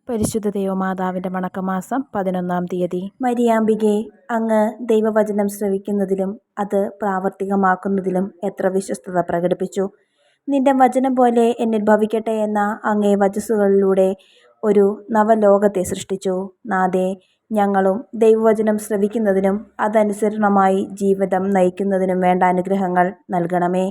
പരിശുദ്ധ ദൈവമാതാവിൻ്റെ വണക്കമാസം 11-ാം തീയതി. മരിയാമ്പികെ, അങ്ങ് ദൈവവചനം ശ്രവിക്കുന്നതിലും അത് പ്രാവർത്തികമാക്കുന്നതിലും എത്ര വിശ്വസ്തത പ്രകടിപ്പിച്ചു. നിന്റെ വചനം പോലെ എന്നിൽ ഭവിക്കട്ടെ എന്ന അങ്ങേ വചസ്സുകളിലൂടെ ഒരു നവലോകത്തെ സൃഷ്ടിച്ചു. നാഥേ, ഞങ്ങളും ദൈവവചനം ശ്രവിക്കുന്നതിനും അതനുസരണമായി ജീവിതം നയിക്കുന്നതിനും വേണ്ട അനുഗ്രഹങ്ങൾ നൽകണമേ.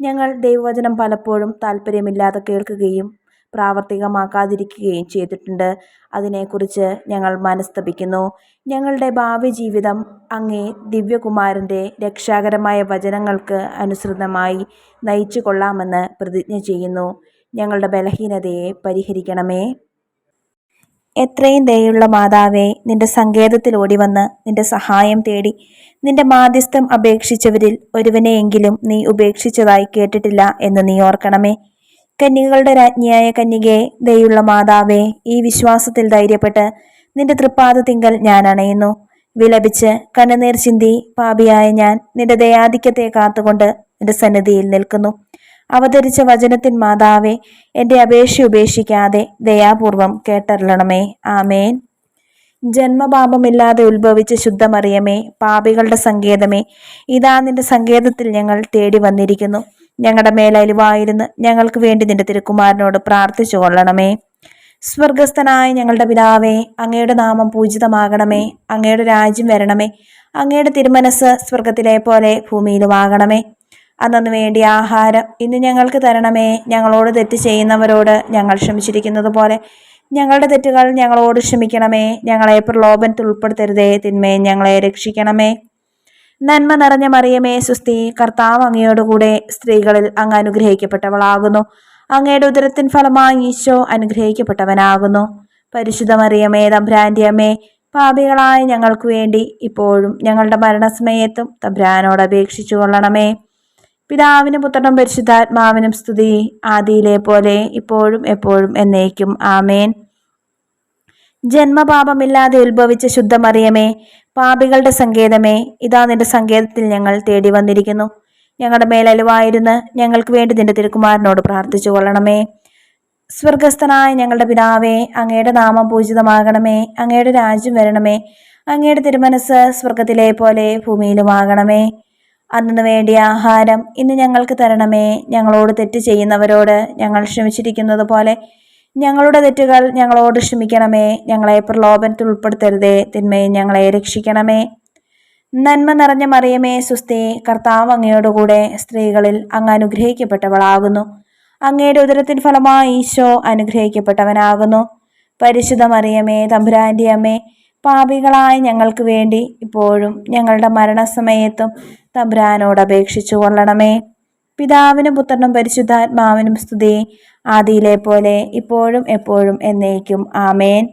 ഞങ്ങൾ ദൈവവചനം പലപ്പോഴും താല്പര്യമില്ലാതെ കേൾക്കുകയും പ്രാവർത്തികമാക്കാതിരിക്കുകയും ചെയ്തിട്ടുണ്ട്. അതിനെക്കുറിച്ച് ഞങ്ങൾ മനസ്തപിക്കുന്നു. ഞങ്ങളുടെ ഭാവി ജീവിതം അങ്ങേ ദിവ്യകുമാരൻ്റെ രക്ഷാകരമായ വചനങ്ങൾക്ക് അനുസൃതമായി നയിച്ചു കൊള്ളാമെന്ന് പ്രതിജ്ഞ ചെയ്യുന്നു. ഞങ്ങളുടെ ബലഹീനതയെ പരിഹരിക്കണമേ. എത്രയും ദയുള്ള മാതാവേ, നിന്റെ സങ്കേതത്തിൽ ഓടിവന്ന് നിന്റെ സഹായം തേടി നിന്റെ മാധ്യസ്ഥം അപേക്ഷിച്ചവരിൽ ഒരുവനെയെങ്കിലും നീ ഉപേക്ഷിച്ചതായി കേട്ടിട്ടില്ല എന്ന് നീ ഓർക്കണമേ. കന്യകകളുടെ രാജ്ഞിയായ കന്യകേ, ദയുള്ള മാതാവേ, ഈ വിശ്വാസത്തിൽ ധൈര്യപ്പെട്ട് നിന്റെ തൃപ്പാദത്തിങ്കൽ ഞാൻ അണയുന്നു. വിലപിച്ച് കണ്ണുനീർ ചിന്തി പാപിയായ ഞാൻ നിന്റെ ദയാധിക്യത്തെ കാത്തുകൊണ്ട് നിന്റെ സന്നിധിയിൽ നിൽക്കുന്നു. അവതരിച്ച വചനത്തിൻ മാതാവേ, എൻ്റെ അപേക്ഷ ഉപേക്ഷിക്കാതെ ദയാപൂർവം കേട്ടരുളണമേ. ആമേൻ. ജന്മപാപമില്ലാതെ ഉത്ഭവിച്ച ശുദ്ധമറിയമേ, പാപികളുടെ സങ്കേതമേ, ഇതാ നിന്റെ സങ്കേതത്തിൽ ഞങ്ങൾ തേടി വന്നിരിക്കുന്നു. ഞങ്ങളുടെ മേലലിവായിരുന്ന് ഞങ്ങൾക്ക് വേണ്ടി നിന്റെ തിരുക്കുമാരനോട് പ്രാർത്ഥിച്ചു കൊള്ളണമേ. സ്വർഗസ്ഥനായ ഞങ്ങളുടെ പിതാവേ, അങ്ങയുടെ നാമം പൂജിതമാകണമേ. അങ്ങയുടെ രാജ്യം വരണമേ. അങ്ങയുടെ തിരുമനസ് സ്വർഗത്തിലെ പോലെ ഭൂമിയിലുമാകണമേ. അന്നു വേണ്ടിയ ആഹാരം ഇന്ന് ഞങ്ങൾക്ക് തരണമേ. ഞങ്ങളോട് തെറ്റ് ചെയ്യുന്നവരോട് ഞങ്ങൾ ക്ഷമിച്ചിരിക്കുന്നത് പോലെ ഞങ്ങളുടെ തെറ്റുകൾ ഞങ്ങളോട് ക്ഷമിക്കണമേ. ഞങ്ങളെ പ്രലോഭനത്തിൽ ഉൾപ്പെടുത്തരുതേ, തിന്മയെ ഞങ്ങളെ രക്ഷിക്കണമേ. നന്മ നിറഞ്ഞ മറിയമേ, സുസ്തി, കർത്താവ് അങ്ങയോടുകൂടെ സ്ത്രീകളിൽ അങ്ങ് അനുഗ്രഹിക്കപ്പെട്ടവളാകുന്നു. അങ്ങയുടെ ഉദരത്തിൻ ഫലമായി ഈശോ അനുഗ്രഹിക്കപ്പെട്ടവനാകുന്നു. പരിശുദ്ധ മറിയമേ, തമ്പുരാന്റെ അമ്മേ, പാപികളായ ഞങ്ങൾക്ക് വേണ്ടി ഇപ്പോഴും ഞങ്ങളുടെ മരണസമയത്തും തമ്പുരാനോട് അപേക്ഷിച്ചു കൊള്ളണമേ. പിതാവിനും പുത്രനും പരിശുദ്ധാത്മാവിനും സ്തുതി, ആദിയിലെ പോലെ ഇപ്പോഴും എപ്പോഴും എന്നേക്കും. ആമേൻ. ജന്മപാപമില്ലാതെ ഉത്ഭവിച്ച ശുദ്ധമറിയമേ, പാപികളുടെ സങ്കേതമേ, ഇതാ നിന്റെ സങ്കേതത്തിൽ ഞങ്ങൾ തേടി വന്നിരിക്കുന്നു. ഞങ്ങളുടെ മേലലിവായിരുന്ന് ഞങ്ങൾക്ക് വേണ്ടി നിന്റെ തിരുക്കുമാരനോട് പ്രാർത്ഥിച്ചു കൊള്ളണമേ. സ്വർഗസ്ഥനായ ഞങ്ങളുടെ പിതാവേ, അങ്ങയുടെ നാമം പൂജിതമാകണമേ. അങ്ങയുടെ രാജ്യം വരണമേ. അങ്ങയുടെ തിരുമനസ് സ്വർഗത്തിലെ പോലെ ഭൂമിയിലുമാകണമേ. അന്നു വേണ്ടിയ ആഹാരം ഇന്ന് ഞങ്ങൾക്ക് തരണമേ. ഞങ്ങളോട് തെറ്റ് ചെയ്യുന്നവരോട് ഞങ്ങൾ ക്ഷമിച്ചിരിക്കുന്നത് പോലെ ഞങ്ങളുടെ തെറ്റുകൾ ഞങ്ങളോട് ക്ഷമിക്കണമേ. ഞങ്ങളെ പ്രലോഭനത്തിൽ ഉൾപ്പെടുത്തരുതേ, തിന്മയെ ഞങ്ങളെ രക്ഷിക്കണമേ. നന്മ നിറഞ്ഞ മറിയമേ, സുസ്തി, കർത്താവ് അങ്ങയോടുകൂടെ സ്ത്രീകളിൽ അങ്ങ് അനുഗ്രഹിക്കപ്പെട്ടവളാകുന്നു. അങ്ങയുടെ ഉദരത്തിൻ ഫലമായി ഈശോ അനുഗ്രഹിക്കപ്പെട്ടവനാകുന്നു. പരിശുദ്ധ മറിയമേ, തമ്പുരാന്റെ അമ്മേ, പാപികളായ ഞങ്ങൾക്ക് വേണ്ടി ഇപ്പോഴും ഞങ്ങളുടെ മരണസമയത്തും തമ്പുരാനോട് അപേക്ഷിച്ചു കൊള്ളണമേ. പിതാവിനും പുത്രനും പരിശുദ്ധാത്മാവിനും സ്തുതി, ആദിയിലെ പോലെ ഇപ്പോഴും എപ്പോഴും എന്നേക്കും. ആമേൻ.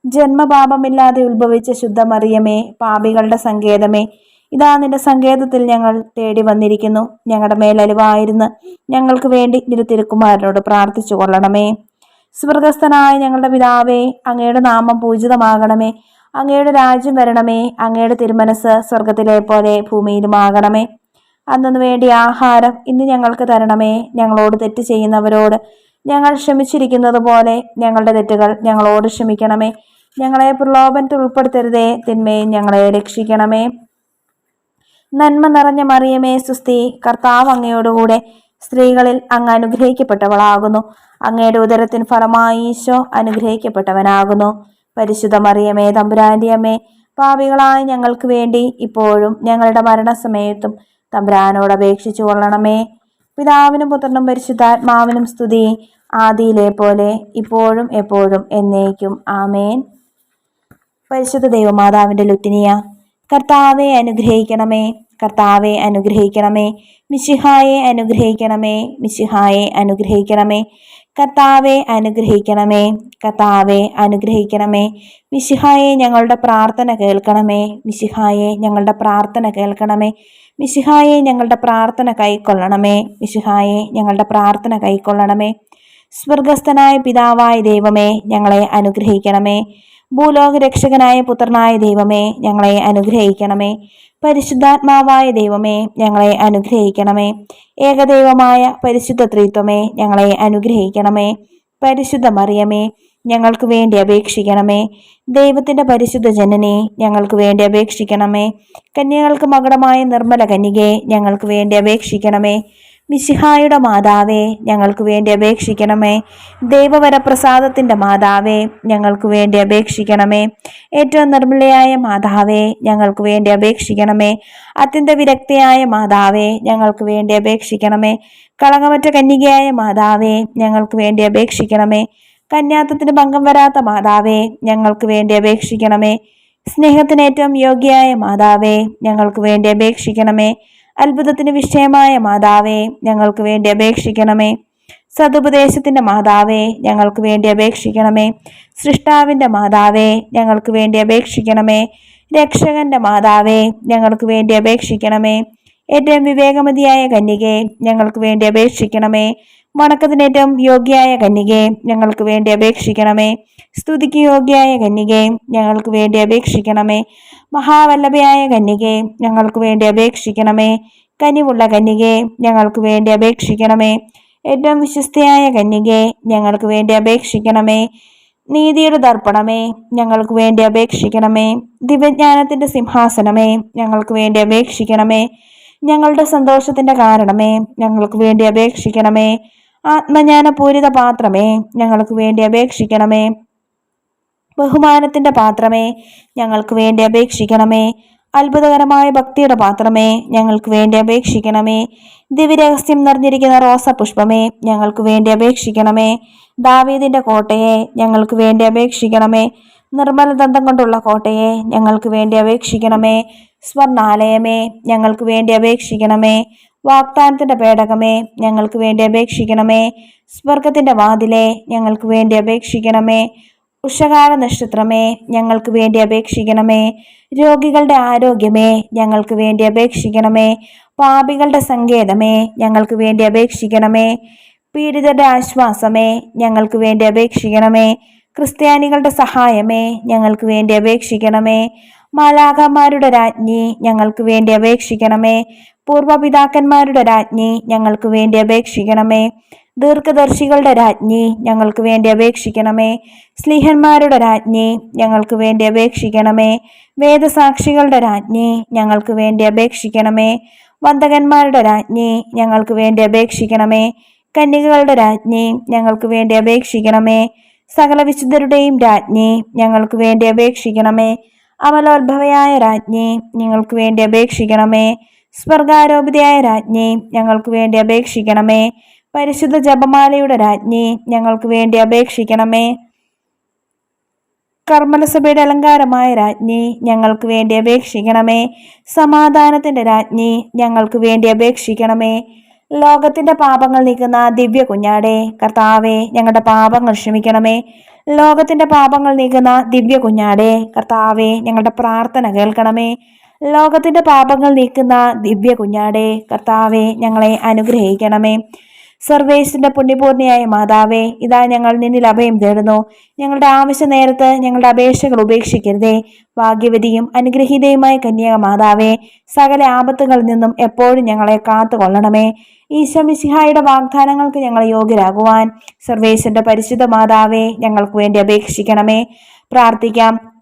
ജന്മപാപമില്ലാതെ ഉത്ഭവിച്ച ശുദ്ധമറിയമേ, പാപികളുടെ സങ്കേതമേ, ഇതാ നിന്റെ സങ്കേതത്തിൽ ഞങ്ങൾ തേടി വന്നിരിക്കുന്നു. ഞങ്ങളുടെ മേലലിവായിരുന്ന് ഞങ്ങൾക്ക് വേണ്ടി നിന്റെ തിരുക്കുമാരനോട് പ്രാർത്ഥിച്ചു കൊള്ളണമേ. സ്വർഗസ്ഥനായ ഞങ്ങളുടെ പിതാവേ, അങ്ങയുടെ നാമം പൂജിതമാകണമേ. അങ്ങയുടെ രാജ്യം വരണമേ. അങ്ങയുടെ തിരുമനസ് സ്വർഗത്തിലെ പോലെ ഭൂമിയിലുമാകണമേ. അന്നു വേണ്ടി ആഹാരം ഇന്ന് ഞങ്ങൾക്ക് തരണമേ. ഞങ്ങളോട് തെറ്റ് ചെയ്യുന്നവരോട് ഞങ്ങൾ ക്ഷമിച്ചിരിക്കുന്നത് പോലെ ഞങ്ങളുടെ തെറ്റുകൾ ഞങ്ങളോട് ക്ഷമിക്കണമേ. ഞങ്ങളെ പ്രലോഭനത്തിൽ ഉൾപ്പെടുത്തരുതേ, തിന്മയെ ഞങ്ങളെ രക്ഷിക്കണമേ. നന്മ നിറഞ്ഞ മറിയമേ, സുസ്തി, കർത്താവ് അങ്ങയോടുകൂടെ സ്ത്രീകളിൽ അങ്ങ് അനുഗ്രഹിക്കപ്പെട്ടവളാകുന്നു. അങ്ങയുടെ ഉദരത്തിൻ ഫലമായി ഈശോ അനുഗ്രഹിക്കപ്പെട്ടവനാകുന്നു. പരിശുദ്ധ മറിയമേ, തമ്പുരാന്റെ അമ്മേ, പാപികളായ ഞങ്ങൾക്ക് വേണ്ടി ഇപ്പോഴും ഞങ്ങളുടെ മരണസമയത്തും തമ്പുരാനോട് അപേക്ഷിച്ചു കൊള്ളണമേ. പിതാവിനും പുത്രനും പരിശുദ്ധാത്മാവിനും സ്തുതി, ആദിയിലെ പോലെ ഇപ്പോഴും എപ്പോഴും എന്നേക്കും. ആമേൻ. പരിശുദ്ധ ദൈവമാതാവിൻ്റെ ലുത്തിനിയ. കർത്താവെ അനുഗ്രഹിക്കണമേ. കർത്താവെ അനുഗ്രഹിക്കണമേ. മിശിഹായെ അനുഗ്രഹിക്കണമേ. മിശിഹായെ അനുഗ്രഹിക്കണമേ. കർത്താവെ അനുഗ്രഹിക്കണമേ. കർത്താവെ അനുഗ്രഹിക്കണമേ. മിശിഹായെ ഞങ്ങളുടെ പ്രാർത്ഥന കേൾക്കണമേ. മിശിഹായെ ഞങ്ങളുടെ പ്രാർത്ഥന കേൾക്കണമേ. മിശിഹായെ ഞങ്ങളുടെ പ്രാർത്ഥന കൈക്കൊള്ളണമേ. മിശിഹായെ ഞങ്ങളുടെ പ്രാർത്ഥന കൈക്കൊള്ളണമേ. സ്വർഗസ്ഥനായ പിതാവായ ദൈവമേ, ഞങ്ങളെ അനുഗ്രഹിക്കണമേ. ഭൂലോക രക്ഷകനായ പുത്രനായ ദൈവമേ, ഞങ്ങളെ അനുഗ്രഹിക്കണമേ. പരിശുദ്ധാത്മാവായ ദൈവമേ, ഞങ്ങളെ അനുഗ്രഹിക്കണമേ. ഏകദൈവമായ പരിശുദ്ധ ത്രിത്വമേ, ഞങ്ങളെ അനുഗ്രഹിക്കണമേ. പരിശുദ്ധ മറിയമേ, ഞങ്ങൾക്ക് വേണ്ടി അപേക്ഷിക്കണമേ. ദൈവത്തിന്റെ പരിശുദ്ധ ജനനി, ഞങ്ങൾക്ക് വേണ്ടി അപേക്ഷിക്കണമേ. കന്യകൾക്ക് മകുടമായ നിർമ്മല കന്യകെ, ഞങ്ങൾക്ക് വേണ്ടി അപേക്ഷിക്കണമേ. മിശിഹായുടെ മാതാവേ, ഞങ്ങൾക്ക് വേണ്ടി അപേക്ഷിക്കണമേ. ദൈവവരപ്രസാദത്തിന്റെ മാതാവേ, ഞങ്ങൾക്ക് വേണ്ടി അപേക്ഷിക്കണമേ. ഏറ്റവും നിർമ്മലയായ മാതാവേ, ഞങ്ങൾക്ക് വേണ്ടി അപേക്ഷിക്കണമേ. അത്യന്ത വിരക്തയായ മാതാവേ, ഞങ്ങൾക്ക് വേണ്ടി അപേക്ഷിക്കണമേ. കളങ്കമറ്റ കന്യകയായ മാതാവേ, ഞങ്ങൾക്ക് വേണ്ടി അപേക്ഷിക്കണമേ. കന്യാത്വത്തിന് ഭംഗം വരാത്ത മാതാവേ, ഞങ്ങൾക്ക് വേണ്ടി അപേക്ഷിക്കണമേ. സ്നേഹത്തിന് ഏറ്റവും യോഗ്യയായ മാതാവേ, ഞങ്ങൾക്ക് വേണ്ടി അപേക്ഷിക്കണമേ. അത്ഭുതത്തിന് വിഷയമായ മാതാവേ, ഞങ്ങൾക്ക് വേണ്ടി അപേക്ഷിക്കണമേ. സതുപദേശത്തിന്റെ മാതാവേ, ഞങ്ങൾക്ക് വേണ്ടി അപേക്ഷിക്കണമേ. സൃഷ്ടാവിന്റെ മാതാവേ, ഞങ്ങൾക്ക് വേണ്ടി അപേക്ഷിക്കണമേ. രക്ഷകന്റെ മാതാവേ, ഞങ്ങൾക്ക് വേണ്ടി അപേക്ഷിക്കണമേ. ഏറ്റവും വിവേകമതിയായ കന്യകെ, ഞങ്ങൾക്ക് വേണ്ടി അപേക്ഷിക്കണമേ. വണക്കത്തിന് ഏറ്റവും യോഗ്യയായ കന്യകെ, ഞങ്ങൾക്ക് വേണ്ടി അപേക്ഷിക്കണമേ. സ്തുതിക്ക് യോഗ്യയായ കന്യകെ, ഞങ്ങൾക്ക് വേണ്ടി അപേക്ഷിക്കണമേ. മഹാവല്ലഭയായ കന്യകെ, ഞങ്ങൾക്ക് വേണ്ടി അപേക്ഷിക്കണമേ. കനിവുള്ള കന്യകെ, ഞങ്ങൾക്ക് വേണ്ടി അപേക്ഷിക്കണമേ. ഏറ്റവും വിശ്വസ്തയായ കന്യകെ, ഞങ്ങൾക്ക് വേണ്ടി അപേക്ഷിക്കണമേ. നീതിയുടെ ദർപ്പണമേ, ഞങ്ങൾക്ക് വേണ്ടി അപേക്ഷിക്കണമേ. ദിവ്യജ്ഞാനത്തിന്റെ സിംഹാസനമേ, ഞങ്ങൾക്ക് വേണ്ടി അപേക്ഷിക്കണമേ. ഞങ്ങളുടെ സന്തോഷത്തിന്റെ കാരണമേ, ഞങ്ങൾക്ക് വേണ്ടി അപേക്ഷിക്കണമേ. ആത്മജ്ഞാനപൂരിത പാത്രമേ, ഞങ്ങൾക്ക് വേണ്ടി അപേക്ഷിക്കണമേ. ബഹുമാനത്തിന്റെ പാത്രമേ, ഞങ്ങൾക്ക് വേണ്ടി അപേക്ഷിക്കണമേ. അത്ഭുതകരമായ ഭക്തിയുടെ പാത്രമേ, ഞങ്ങൾക്ക് വേണ്ടി അപേക്ഷിക്കണമേ. ദിവ്യരഹസ്യം നിറഞ്ഞിരിക്കുന്ന റോസപുഷ്പമേ, ഞങ്ങൾക്ക് വേണ്ടി അപേക്ഷിക്കണമേ. ദാവീദിന്റെ കോട്ടയെ, ഞങ്ങൾക്ക് വേണ്ടി അപേക്ഷിക്കണമേ. നിർമ്മല ദന്തം കൊണ്ടുള്ള കോട്ടയെ, ഞങ്ങൾക്ക് വേണ്ടി അപേക്ഷിക്കണമേ. സ്വർണാലയമേ, ഞങ്ങൾക്ക് വേണ്ടി അപേക്ഷിക്കണമേ. വാഗ്ദാനത്തിന്റെ പേടകമേ, ഞങ്ങൾക്ക് വേണ്ടി അപേക്ഷിക്കണമേ. സ്വർഗത്തിന്റെ വാതിലെ, ഞങ്ങൾക്ക് വേണ്ടി അപേക്ഷിക്കണമേ. ഉഷകാല നക്ഷത്രമേ, ഞങ്ങൾക്ക് വേണ്ടി അപേക്ഷിക്കണമേ. രോഗികളുടെ ആരോഗ്യമേ, ഞങ്ങൾക്ക് വേണ്ടി അപേക്ഷിക്കണമേ. പാപികളുടെ സങ്കേതമേ, ഞങ്ങൾക്ക് വേണ്ടി അപേക്ഷിക്കണമേ. പീഡിതരുടെ ആശ്വാസമേ, ഞങ്ങൾക്ക് വേണ്ടി അപേക്ഷിക്കണമേ. ക്രിസ്ത്യാനികളുടെ സഹായമേ, ഞങ്ങൾക്ക് വേണ്ടി അപേക്ഷിക്കണമേ. മാലാഖമാരുടെ രാജ്ഞി, ഞങ്ങൾക്ക് വേണ്ടി അപേക്ഷിക്കണമേ. പൂർവപിതാക്കന്മാരുടെ രാജ്ഞി, ഞങ്ങൾക്ക് വേണ്ടി അപേക്ഷിക്കണമേ. ദീർഘദർശികളുടെ രാജ്ഞി, ഞങ്ങൾക്ക് വേണ്ടി അപേക്ഷിക്കണമേ. സ്ലീഹന്മാരുടെ രാജ്ഞി, ഞങ്ങൾക്ക് വേണ്ടി അപേക്ഷിക്കണമേ. വേദസാക്ഷികളുടെ രാജ്ഞി, ഞങ്ങൾക്ക് വേണ്ടി അപേക്ഷിക്കണമേ. വന്ദകന്മാരുടെ രാജ്ഞി, ഞങ്ങൾക്ക് വേണ്ടി അപേക്ഷിക്കണമേ. കന്യകകളുടെ രാജ്ഞി, ഞങ്ങൾക്ക് വേണ്ടി അപേക്ഷിക്കണമേ. സകല വിശുദ്ധരുടെയും രാജ്ഞി, ഞങ്ങൾക്ക് വേണ്ടി അപേക്ഷിക്കണമേ. അമലോത്ഭവയായ രാജ്ഞി, ഞങ്ങൾക്ക് വേണ്ടി അപേക്ഷിക്കണമേ. സ്വർഗാരോപിതയായ രാജ്ഞി, ഞങ്ങൾക്ക് വേണ്ടി അപേക്ഷിക്കണമേ. പരിശുദ്ധ ജപമാലയുടെ രാജ്ഞി, ഞങ്ങൾക്ക് വേണ്ടി അപേക്ഷിക്കണമേ. കർമ്മലസഭയുടെ അലങ്കാരമായ രാജ്ഞി, ഞങ്ങൾക്ക് വേണ്ടി അപേക്ഷിക്കണമേ. സമാധാനത്തിന്റെ രാജ്ഞി, ഞങ്ങൾക്ക് വേണ്ടി അപേക്ഷിക്കണമേ. ലോകത്തിന്റെ പാപങ്ങൾ നീക്കുന്ന ദിവ്യ കുഞ്ഞാടെ, കർത്താവെ ഞങ്ങളുടെ പാപങ്ങൾ ക്ഷമിക്കണമേ. ലോകത്തിന്റെ പാപങ്ങൾ നീക്കുന്ന ദിവ്യ കുഞ്ഞാടെ, കർത്താവെ ഞങ്ങളുടെ പ്രാർത്ഥന കേൾക്കണമേ. ലോകത്തിന്റെ പാപങ്ങൾ നീക്കുന്ന ദിവ്യ കുഞ്ഞാടെ, കർത്താവെ ഞങ്ങളെ അനുഗ്രഹിക്കണമേ. സർവേശ്വരന്റെ പുണ്യപൂർണിയായ മാതാവേ, ഇതാ ഞങ്ങൾ നിന്നിൽ അഭയം തേടുന്നു. ഞങ്ങളുടെ ആവശ്യ നേരത്ത് ഞങ്ങളുടെ അപേക്ഷകൾ ഉപേക്ഷിക്കരുതേ. ഭാഗ്യവതിയും അനുഗ്രഹീതയുമായ കന്യക മാതാവേ, സകല ആപത്തുകളിൽ നിന്നും എപ്പോഴും ഞങ്ങളെ കാത്തുകൊള്ളണമേ. ഈശോ മിശിഹായുടെ വാഗ്ദാനങ്ങൾക്ക് ഞങ്ങൾ യോഗ്യരാകുവാൻ സർവേശ്വരന്റെ പരിശുദ്ധ മാതാവേ, ഞങ്ങൾക്ക് വേണ്ടി അപേക്ഷിക്കണമേ. പ്രാർത്ഥിക്കാം.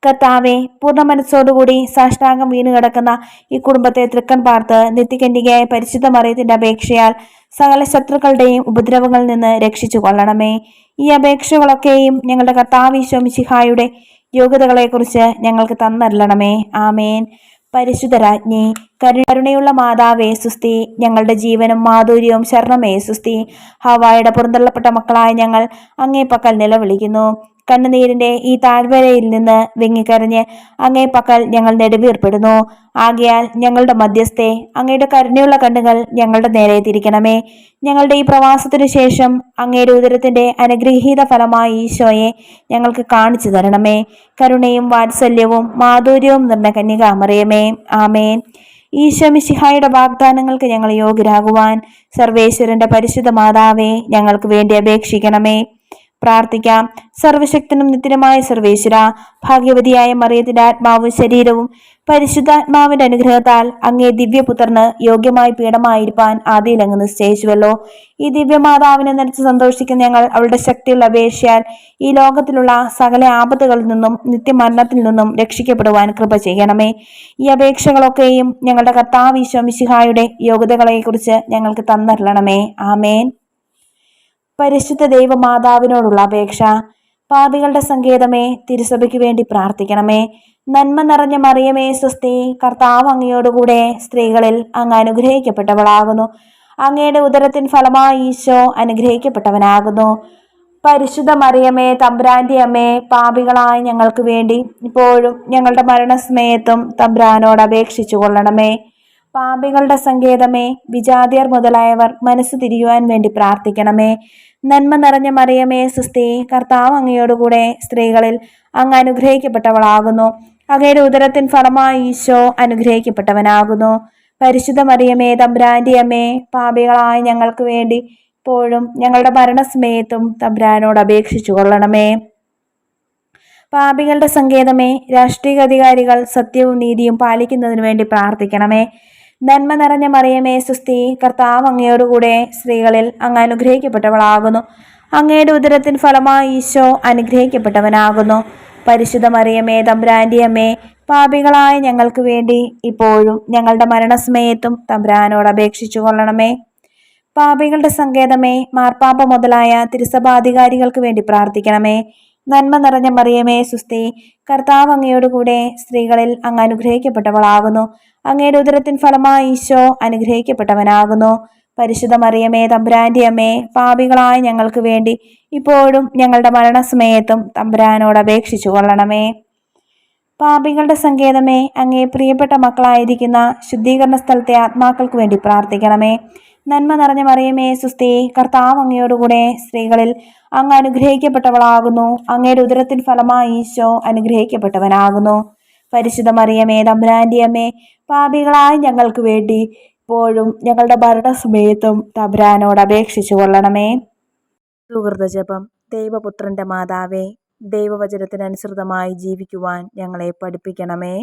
കർത്താവെ, പൂർണ്ണ മനസ്സോടുകൂടി സാഷ്ടാംഗം വീണു കിടക്കുന്ന ഈ കുടുംബത്തെ തൃക്കൺ പാർത്ത് നിത്യകന്യകയായ പരിശുദ്ധ മറിയത്തിന്റെ അപേക്ഷയാൽ സകല ശത്രുക്കളുടെയും ഉപദ്രവങ്ങളിൽ നിന്ന് രക്ഷിച്ചു കൊള്ളണമേ. ഈ അപേക്ഷകളൊക്കെയും ഞങ്ങളുടെ കർത്താവ് ഈശോ മിശിഹായുടെ യോഗ്യതകളെക്കുറിച്ച് ഞങ്ങൾക്ക് തന്നരുളണമേ. ആമേൻ. പരിശുദ്ധ രാജ്ഞി, കരുണയുള്ള മാതാവേ സുസ്തി. ഞങ്ങളുടെ ജീവനും മാധുര്യവും ശരണമേ സുസ്തി. ഹവ്വായുടെ പുറന്തള്ളപ്പെട്ട മക്കളായ ഞങ്ങൾ അങ്ങേ പക്കൽ നിലവിളിക്കുന്നു. കണ്ണുനീരിന്റെ ഈ താഴ്വരയിൽ നിന്ന് വിങ്ങിക്കരഞ്ഞ് അങ്ങേ പക്കൽ ഞങ്ങൾ നെടുവീർപ്പെടുന്നു. ആകയാൽ ഞങ്ങളുടെ മധ്യസ്ഥെ, അങ്ങയുടെ കരുണയുള്ള കണ്ണുകൾ ഞങ്ങളുടെ നേരെ തിരിക്കണമേ. ഞങ്ങളുടെ ഈ പ്രവാസത്തിനു ശേഷം അങ്ങയുടെ ഉദരത്തിന്റെ അനുഗ്രഹീത ഫലമായ ഈശോയെ ഞങ്ങൾക്ക് കാണിച്ചു തരണമേ. കരുണയും വാത്സല്യവും മാധുര്യവും നിറഞ്ഞ കന്യകാമറിയമേ, ആമേൻ. ഈശോ മിശിഹായുടെ വാഗ്ദാനങ്ങൾക്ക് ഞങ്ങൾ യോഗ്യരാകുവാൻ സർവേശ്വരന്റെ പരിശുദ്ധ മാതാവേ, ഞങ്ങൾക്ക് വേണ്ടി അപേക്ഷിക്കണമേ. പ്രാർത്ഥിക്കാം. സർവശക്തനും നിത്യനുമായ സർവേശ്വര, ഭാഗ്യവതിയായ മറിയത്തിന്റെ ആത്മാവും ശരീരവും പരിശുദ്ധാത്മാവിന്റെ അനുഗ്രഹത്താൽ അങ്ങേ ദിവ്യപുത്രന് യോഗ്യമായി പീഠമായിരിക്കാൻ ആദിയിൽ അങ്ങ് നിശ്ചയിച്ചുവല്ലോ. ഈ ദിവ്യമാതാവിനെ നനച്ച് സന്തോഷിക്കുന്ന ഞങ്ങൾ അവളുടെ ശക്തിയുള്ള അപേക്ഷയാൽ ഈ ലോകത്തിലുള്ള സകല ആപത്തുകളിൽ നിന്നും നിത്യമരണത്തിൽ നിന്നും രക്ഷിക്കപ്പെടുവാൻ കൃപ ചെയ്യണമേ. ഈ അപേക്ഷകളൊക്കെയും ഞങ്ങളുടെ കർത്താവ് ഈശോ മിശിഹായുടെ യോഗ്യതകളെക്കുറിച്ച് ഞങ്ങൾക്ക് തന്നരുളണമേ. ആമേൻ. പരിശുദ്ധ ദൈവമാതാവിനോടുള്ള അപേക്ഷ. പാപികളുടെ സങ്കേതമേ, തിരുസഭയ്ക്ക് വേണ്ടി പ്രാർത്ഥിക്കണമേ. നന്മ നിറഞ്ഞ മറിയമേ സ്വസ്തി, കർത്താവ് അങ്ങയോടുകൂടെ സ്ത്രീകളിൽ അങ്ങ് അനുഗ്രഹിക്കപ്പെട്ടവളാകുന്നു. അങ്ങയുടെ ഉദരത്തിൻ ഫലമായി ഈശോ അനുഗ്രഹിക്കപ്പെട്ടവനാകുന്നു. പരിശുദ്ധ മറിയമേ തമ്പുരാന്റെ അമ്മേ, പാപികളായ ഞങ്ങൾക്ക് വേണ്ടി ഇപ്പോഴും ഞങ്ങളുടെ മരണസമയത്തും തമ്പുരാനോട് അപേക്ഷിച്ചു കൊള്ളണമേ. പാപികളുടെ സങ്കേതമേ, വിജാതിയർ മുതലായവർ മനസ്സ് തിരിയുവാൻ വേണ്ടി പ്രാർത്ഥിക്കണമേ. നന്മ നിറഞ്ഞ മറിയമേ സ്വസ്തി, കർത്താവ് അങ്ങയോടുകൂടെ സ്ത്രീകളിൽ അങ്ങ് അനുഗ്രഹിക്കപ്പെട്ടവളാകുന്നു. അങ്ങയുടെ ഉദരത്തിൻ ഫലമായി ഈശോ അനുഗ്രഹിക്കപ്പെട്ടവനാകുന്നു. പരിശുദ്ധ മറിയമേ തമ്പുരാന്റെ അമ്മേ, പാപികളായ ഞങ്ങൾക്ക് വേണ്ടി ഇപ്പോഴും ഞങ്ങളുടെ മരണസമയത്തും തമ്പുരാനോട് അപേക്ഷിച്ചു കൊള്ളണമേ. പാപികളുടെ സങ്കേതമേ, രാഷ്ട്രീയ അധികാരികൾ സത്യവും നീതിയും പാലിക്കുന്നതിനു വേണ്ടി പ്രാർത്ഥിക്കണമേ. നന്മ നിറഞ്ഞ മറിയമേ സ്വസ്തി, കർത്താവ് അങ്ങയോടുകൂടെ സ്ത്രീകളിൽ അങ്ങ് അനുഗ്രഹിക്കപ്പെട്ടവളാകുന്നു. അങ്ങയുടെ ഉദരത്തിൻ ഫലമായി ഈശോ അനുഗ്രഹിക്കപ്പെട്ടവനാകുന്നു. പരിശുദ്ധ മറിയമേ തമ്പുരാന്റെ അമ്മേ, പാപികളായ ഞങ്ങൾക്ക് വേണ്ടി ഇപ്പോഴും ഞങ്ങളുടെ മരണസമയത്തും തമ്പുരാനോട് അപേക്ഷിച്ചു കൊള്ളണമേ. പാപികളുടെ സങ്കേതമേ, മാർപ്പാപ്പ മുതലായ തിരുസഭാധികാരികൾക്ക് വേണ്ടി പ്രാർത്ഥിക്കണമേ. നന്മ നിറഞ്ഞ മറിയമേ സ്വസ്തി, കർത്താവ് അങ്ങയോടുകൂടെ സ്ത്രീകളിൽ അങ്ങ് അനുഗ്രഹിക്കപ്പെട്ടവളാകുന്നു. അങ്ങയുടെ ഉദരത്തിൻ ഫലമായി ഈശോ അനുഗ്രഹിക്കപ്പെട്ടവനാകുന്നു. പരിശുദ്ധ മറിയമേ തമ്പുരാന്റെ അമ്മേ, പാപികളായ ഞങ്ങൾക്ക് വേണ്ടി ഇപ്പോഴും ഞങ്ങളുടെ മരണസമയത്തും തമ്പുരാനോട് അപേക്ഷിച്ചു കൊള്ളണമേ. പാപികളുടെ സങ്കേതമേ, അങ്ങേ പ്രിയപ്പെട്ട മക്കളായിരിക്കുന്ന ശുദ്ധീകരണ സ്ഥലത്തെ ആത്മാക്കൾക്ക് വേണ്ടി പ്രാർത്ഥിക്കണമേ. നന്മ നിറഞ്ഞ മറിയമേ സ്വസ്തി, കർത്താവ് അങ്ങയോടുകൂടെ സ്ത്രീകളിൽ അങ്ങ് അനുഗ്രഹിക്കപ്പെട്ടവളാകുന്നു. അങ്ങയുടെ ഉദരത്തിൻ ഫലമായി ഈശോ അനുഗ്രഹിക്കപ്പെട്ടവനാകുന്നു. പരിശുദ്ധ മറിയമേ തമ്പുരാന്റെ അമ്മേ, പാപികളായ ഞങ്ങൾക്ക് വേണ്ടി ഇപ്പോഴും ഞങ്ങളുടെ മരണസമയത്തും തമ്പുരാനോട് അപേക്ഷിച്ചു കൊള്ളണമേ. സുഹൃത ജപം. ദൈവപുത്രന്റെ മാതാവേ, ദൈവവചനത്തിനനുസൃതമായി ജീവിക്കുവാൻ ഞങ്ങളെ പഠിപ്പിക്കണമേ.